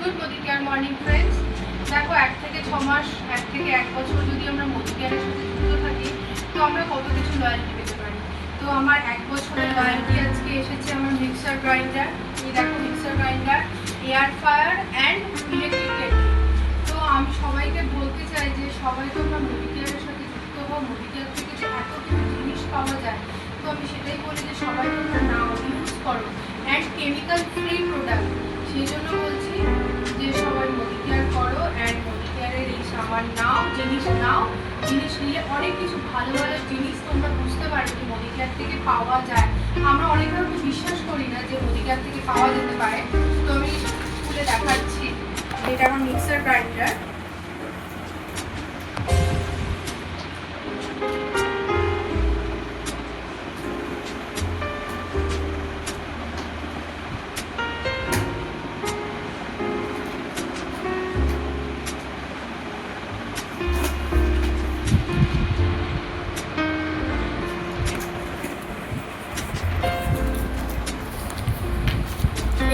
Good Modicare morning friends. দেখো 1 থেকে 6 মাস 1 থেকে 1 বছর যদি আমরা মোদিকেয়ারের সাথে যুক্ত থাকি তো আমরা কত কিছু লয়্যালটি পেতে পারি। তো আমার 1 বছরের লয়্যালটি আজকে এসেছে আমার মিক্সার গ্রাইন্ডার। এই দেখো mixer grinder, air fryer and electric kettle. তো আমি সবাইকে বলতে চাই যে সবাই তো আমরা মোদিকেয়ারের সাথে যুক্ত হবো, মোদিকেয়ার থেকে যে এত কিছু জিনিস পাওয়া যায়। তো আমি সেটাই বলি যে সবাই তোমরা নাও, ইউজ করো, অ্যান্ড কেমিক্যাল ফ্রি প্রোডাক্ট। সেই জন্য বলছি যে সবাই মোদিকেয়ার করো অ্যান্ড মোদিকেয়ারের এই সামান নাও, জিনিস নিলে অনেক কিছু ভালো ভালো জিনিস তোমরা বুঝতে পারবে যে মোদিকেয়ার থেকে পাওয়া যায়। আমরা অনেকে হয়তো বিশ্বাস করি না যে মোদিকেয়ার থেকে পাওয়া যেতে পারে। তো আমি খুলে দেখাচ্ছি, এটা আমার মিক্সার গ্রাইন্ডার।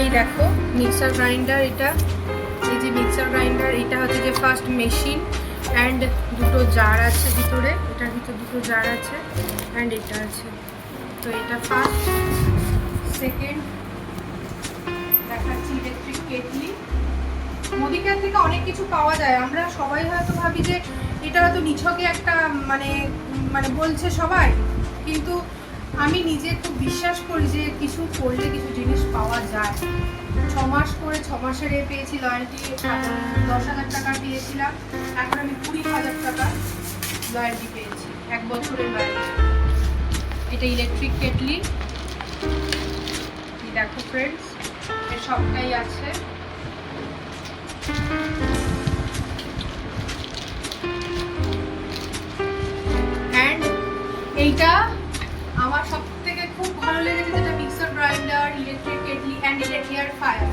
এই দেখো মিক্সার গ্রাইন্ডার, এটা এই যে মিক্সার গ্রাইন্ডার, এটা হচ্ছে যে ফার্স্ট মেশিন অ্যান্ড দুটো জার আছে ভিতরে, এটার ভিতরে দুটো জার আছে অ্যান্ড এটা আছে। তো এটা ফার্স্ট। সেকেন্ড দেখাচ্ছি ইলেকট্রিক কেটলি। মোদিকেয়ার থেকে অনেক কিছু পাওয়া যায়। আমরা সবাই হয়তো ভাবি যে এটা হয়তো নিছকে একটা মানে বলছে সবাই, কিন্তু আমি নিজে খুব বিশ্বাস করি যে কিছু করলে কিছু জিনিস পাওয়া যায়। 6 মাস করে 6 মাসের পেয়েছি লয়্যালটি, 10,000 টাকা পেয়েছিলাম, এখন আমি 20,000 টাকা লয়্যালটি পেয়েছি, 1 বছরের লয়্যালটি। এটা ইলেকট্রিক কেটলি, দেখো ফ্রেন্ডস, এর সবটাই আছে। অ্যান্ড এইটা আমার সব থেকে খুব ভালো লেগেছে, যেটা mixer grinder, electric kettle and air fryer.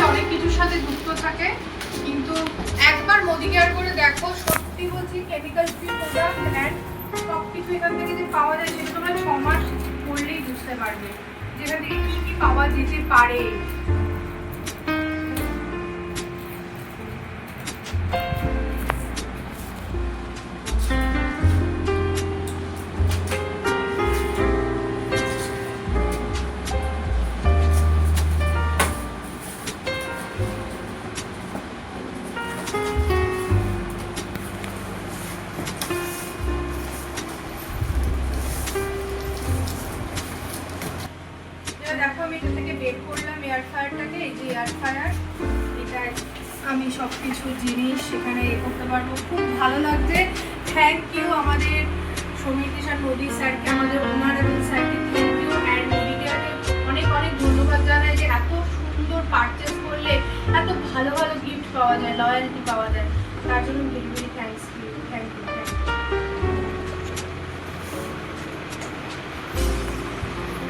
অনেক কিছুর সাথে যুক্ত থাকে, কিন্তু একবার মোদিকেয়ার করে দেখো, সত্যি বলছি কেমিক্যাল ফ্রি প্রোডাক্ট অ্যান্ড সব কিছু এখান থেকে যে পাওয়া যায় সেটা তোমরা 6 মাস করলেই বুঝতে পারবে যেখান থেকে কি কি পাওয়া যেতে পারে। দেখো আমি এটা থেকে বের করলাম এয়ার ফ্রায়ারটাকে। এই যে এয়ার ফ্রায়ার, এটা আমি সব কিছু জিনিস সেখানে করতে পারবো। খুব ভালো লাগছে। থ্যাংক ইউ আমাদের সমীর কিষাণ মোদি স্যারকে, আমাদের ওনার এবং স্যারকে থ্যাংক ইউ। অ্যান্ড মোদিকেয়ারকে অনেক অনেক ধন্যবাদ জানাই যে এত সুন্দর পারচেস করলে এত ভালো ভালো গিফট পাওয়া যায়, লয়্যালটি পাওয়া যায়। তার জন্য ভেরি ভেরি থ্যাংক ইউ।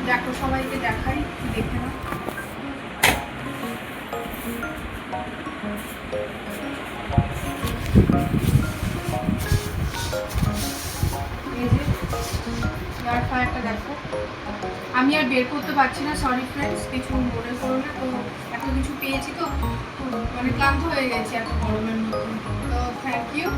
দেখো সবাইকে দেখাই, দেখে নাও। এই যে এয়ার ফ্রায়ারটা দেখো, আমি আর বের করতে পারছি না, সরি ফ্রেন্ডস, কিছু মনে করো না। তো এত কিছু পেয়েছি তো মানে ক্লান্ত হয়ে গেছি এত গরমের মধ্যে। তো থ্যাংক ইউ।